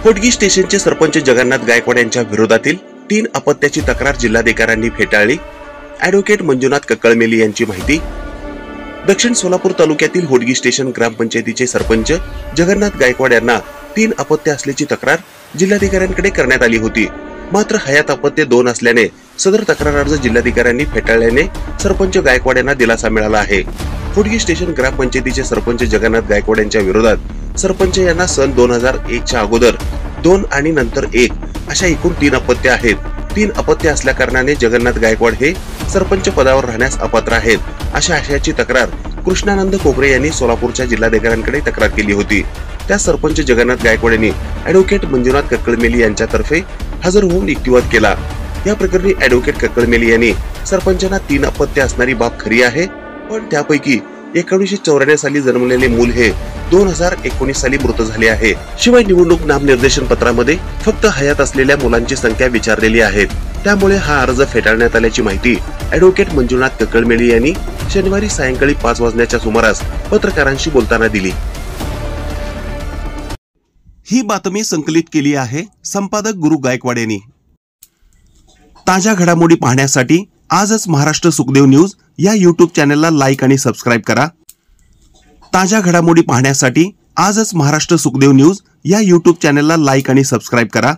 होडगी स्टेशनचे सरपंच जगन्नाथ गायकवाड यांच्या विरोधातील 3 अपत्याची तक्रार जिल्हाधिकाऱ्यांनी फेटाळली। ॲडव्होकेट मंजुनाथ कक्कळमेली यांची माहिती। दक्षिण सोलापूर तालुक्यातील होडगी स्टेशन ग्रामपंचायतीचे सरपंच जगन्नाथ गायकवाड यांना 3 अपत्य असल्याची तक्रार जिल्हाधिकाऱ्यांकडे करण्यात आली होती। मात्र हयात अपत्य 2 असल्याने सदर तक्रार अर्ज जिल्हाधिकाऱ्यांनी फेटाळल्याने सरपंच गायकवाड यांना दिलासा मिळाला आहे। होडगी स्टेशन ग्रामपंचायतीचे सरपंच जगन्नाथ गायकवाड यांच्या विरोधात सरपंच यांना सन 2001 च्या अगोदर 2 आणि नंतर 1 अशा एकूण 3 अपत्य आहेत। 3 अपत्य असल्या कारणाने जगन्नाथ गायकवाड हे सरपंच पदावर राहण्यास अपात्र आहेत, अशा आशयाची तक्रार कृष्णानंद कोकरे यांनी सोलापूरच्या जिल्हाधिकाऱ्यांकडे तक्रार केली होती। त्या सरपंच जगन्नाथ गायकवाड यांनी ॲडव्होकेट मंजुनाथ कक्कळमेली यांच्या तर्फे हजर होऊन युक्तिवाद केला। या प्रकरणी ॲडव्होकेट कक्कळमेली यांनी सरपंचांना 3 अपत्य असणारी बाब खरी आहे, पण त्यापैकी 1994 साली जन्मलेले मूल हे 2019 साली मृत झाले आहे। शिवाय निवडणूक नामनिर्देशन पत्रामध्ये फक्त हयात असलेल्या मुलांची संख्या विचारलेली आहे। त्यामुळे हा अर्ज फेटाळण्यात आल्याची माहिती ॲडव्होकेट मंजुनाथ कक्कळमेली यांनी शनिवारी सायंकाळी 5 वाजण्याच्या सुमारास पत्रकारांशी बोलताना दिली। ही बातमी संकलित केली आहे संपादक गुरु गायकवाड यांनी। ताज्या घडामोडी पाहण्यासाठी आजच महाराष्ट्र सुखदेव न्यूज या YouTube चॅनलला लाईक आणि सबस्क्राईब करा। ताज्या घडामोडी पाहण्यासाठी आजच महाराष्ट्र सुखदेव न्यूज या YouTube चॅनलला लाईक आणि सबस्क्राईब करा।